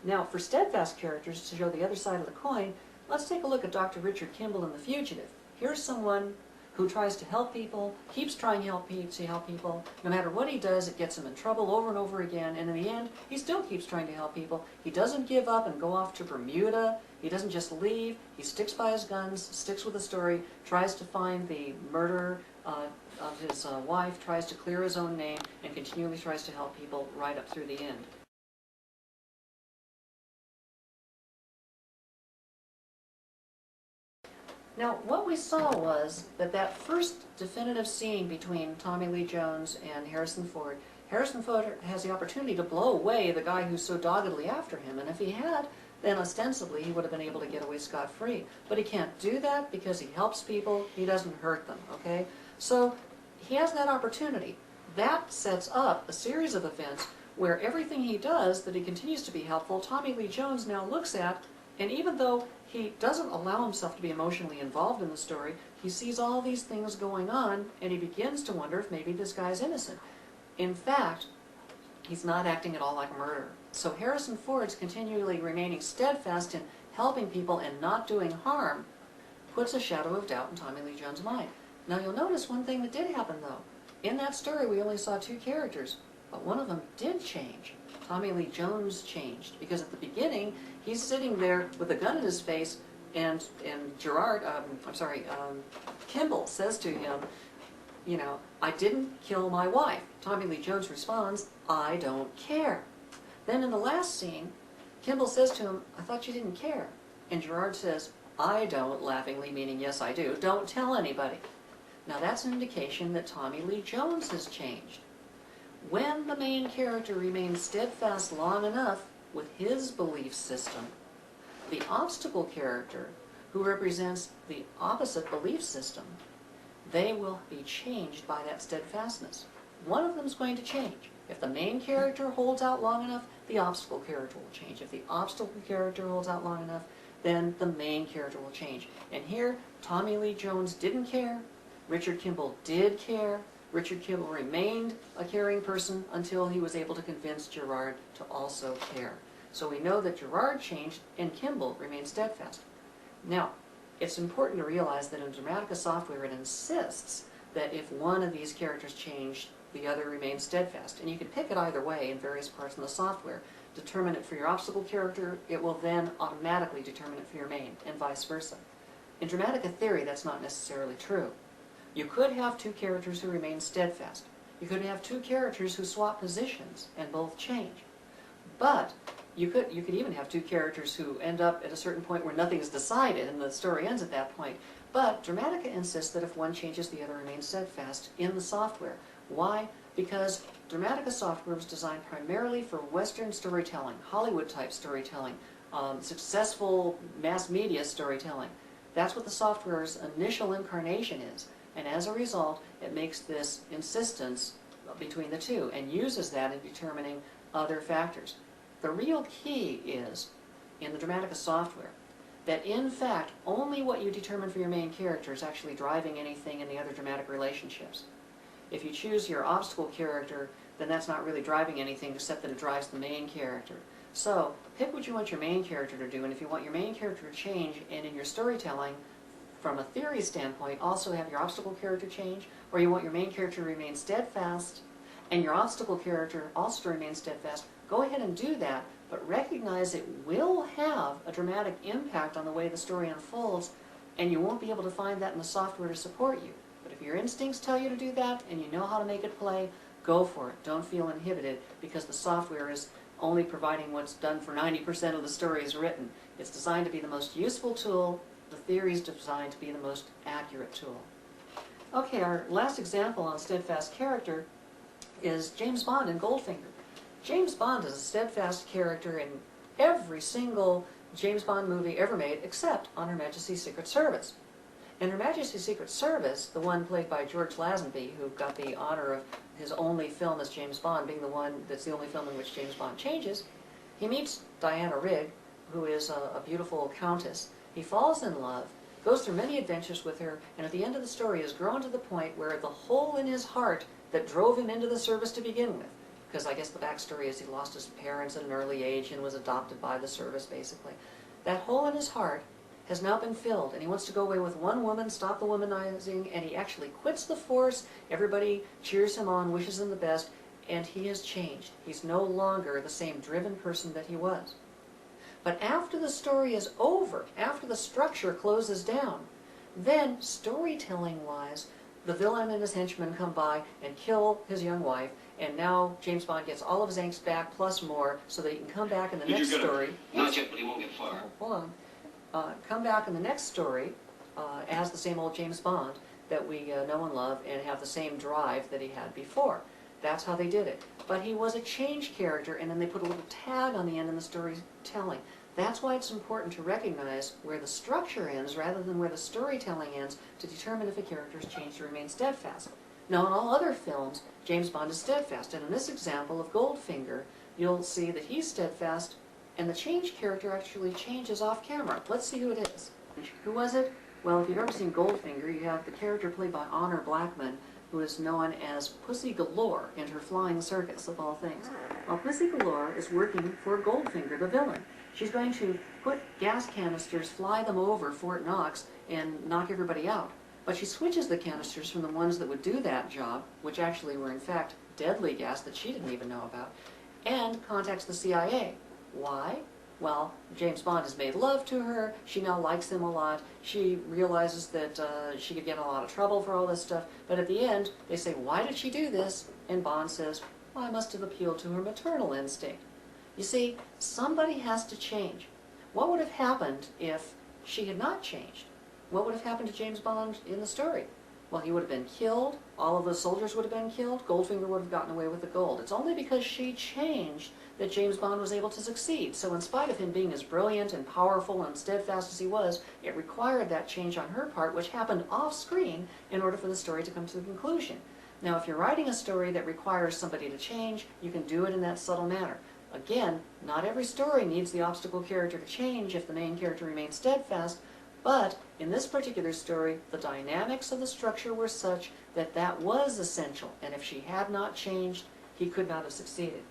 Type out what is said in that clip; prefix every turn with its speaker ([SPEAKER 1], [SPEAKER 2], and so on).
[SPEAKER 1] Now, for Steadfast characters, to show the other side of the coin, let's take a look at Dr. Richard Kimball in The Fugitive. Here's someone who tries to help people, keeps trying to help people. No matter what he does, it gets him in trouble over and over again, and in the end, he still keeps trying to help people. He doesn't give up and go off to Bermuda. He doesn't just leave. He sticks by his guns, sticks with the story, tries to find the murderer of his wife, tries to clear his own name, and continually tries to help people right up through the end. Now, what we saw was that first definitive scene between Tommy Lee Jones and Harrison Ford has the opportunity to blow away the guy who's so doggedly after him, and if he had, then ostensibly he would have been able to get away scot-free. But he can't do that because he helps people, he doesn't hurt them, okay? So he has that opportunity. That sets up a series of events where everything he does, that he continues to be helpful, Tommy Lee Jones now looks at, and even though he doesn't allow himself to be emotionally involved in the story, he sees all these things going on, and he begins to wonder if maybe this guy's innocent. In fact, he's not acting at all like a murderer. So Harrison Ford's continually remaining steadfast in helping people and not doing harm puts a shadow of doubt in Tommy Lee Jones' mind. Now you'll notice one thing that did happen though. In that story we only saw two characters, but one of them did change. Tommy Lee Jones changed, because at the beginning he's sitting there with a gun in his face, and Kimball says to him, you know, I didn't kill my wife. Tommy Lee Jones responds, I don't care. Then in the last scene, Kimball says to him, I thought you didn't care. And Gerard says, I don't, laughingly, meaning yes I do, don't tell anybody. Now that's an indication that Tommy Lee Jones has changed. When the main character remains steadfast long enough with his belief system, the obstacle character, who represents the opposite belief system, they will be changed by that steadfastness. One of them is going to change. If the main character holds out long enough, the obstacle character will change. If the obstacle character holds out long enough, then the main character will change. And here, Tommy Lee Jones didn't care. Richard Kimball did care. Richard Kimball remained a caring person until he was able to convince Gerard to also care. So we know that Gerard changed and Kimball remained steadfast. Now, it's important to realize that in Dramatica software it insists that if one of these characters changed, the other remains steadfast. And you can pick it either way in various parts in the software. Determine it for your obstacle character, it will then automatically determine it for your main, and vice versa. In Dramatica theory, that's not necessarily true. You could have two characters who remain steadfast. You could have two characters who swap positions and both change. But you could even have two characters who end up at a certain point where nothing is decided and the story ends at that point. But Dramatica insists that if one changes, the other remains steadfast in the software. Why? Because Dramatica software was designed primarily for Western storytelling, Hollywood-type storytelling, successful mass media storytelling. That's what the software's initial incarnation is. And as a result, it makes this insistence between the two and uses that in determining other factors. The real key is, in the Dramatica software, that in fact, only what you determine for your main character is actually driving anything in the other dramatic relationships. If you choose your obstacle character, then that's not really driving anything except that it drives the main character. So, pick what you want your main character to do, and if you want your main character to change, and in your storytelling, from a theory standpoint, also have your obstacle character change, or you want your main character to remain steadfast, and your obstacle character also to remain steadfast, go ahead and do that, but recognize it will have a dramatic impact on the way the story unfolds, and you won't be able to find that in the software to support you. But if your instincts tell you to do that, and you know how to make it play, go for it. Don't feel inhibited, because the software is only providing what's done for 90% of the story is written. It's designed to be the most useful tool. The theory is designed to be the most accurate tool. Okay, our last example on steadfast character is James Bond in Goldfinger. James Bond is a steadfast character in every single James Bond movie ever made, except on Her Majesty's Secret Service. In Her Majesty's Secret Service, the one played by George Lazenby, who got the honor of his only film as James Bond being the one that's the only film in which James Bond changes, he meets Diana Rigg, who is a beautiful countess. He falls in love, goes through many adventures with her, and at the end of the story is grown to the point where the hole in his heart that drove him into the service to begin with because I guess the backstory is he lost his parents at an early age and was adopted by the service, basically. That hole in his heart has now been filled, and he wants to go away with one woman, stop the womanizing, and he actually quits the force. Everybody cheers him on, wishes him the best, and he has changed. He's no longer the same driven person that he was. But after the story is over, after the structure closes down, then storytelling-wise, the villain and his henchmen come by and kill his young wife, and now James Bond gets all of his angst back plus more, so that he can come back in the next story.
[SPEAKER 2] Not yet, but he won't get far.
[SPEAKER 1] Hold on. Come back in the next story as the same old James Bond that we know and love, and have the same drive that he had before. That's how they did it. But he was a changed character, and then they put a little tag on the end in the storytelling. That's why it's important to recognize where the structure ends rather than where the storytelling ends to determine if a character has changed or remains steadfast. Now, in all other films, James Bond is steadfast, and in this example of Goldfinger, you'll see that he's steadfast, and the changed character actually changes off camera. Let's see who it is. Who was it? Well, if you've ever seen Goldfinger, you have the character played by Honor Blackman, who is known as Pussy Galore in her flying circus, of all things. Well, Pussy Galore is working for Goldfinger, the villain. She's going to put gas canisters, fly them over Fort Knox, and knock everybody out. But she switches the canisters from the ones that would do that job, which actually were in fact deadly gas that she didn't even know about, and contacts the CIA. Why? Well, James Bond has made love to her, she now likes him a lot, she realizes that she could get in a lot of trouble for all this stuff, but at the end, they say, why did she do this? And Bond says, well, I must have appealed to her maternal instinct. You see, somebody has to change. What would have happened if she had not changed? What would have happened to James Bond in the story? Well, he would have been killed, all of the soldiers would have been killed, Goldfinger would have gotten away with the gold. It's only because she changed that James Bond was able to succeed. So in spite of him being as brilliant and powerful and steadfast as he was, it required that change on her part, which happened off screen, in order for the story to come to the conclusion. Now, if you're writing a story that requires somebody to change, you can do it in that subtle manner. Again, not every story needs the obstacle character to change if the main character remains steadfast, but in this particular story, the dynamics of the structure were such that that was essential, and if she had not changed, he could not have succeeded.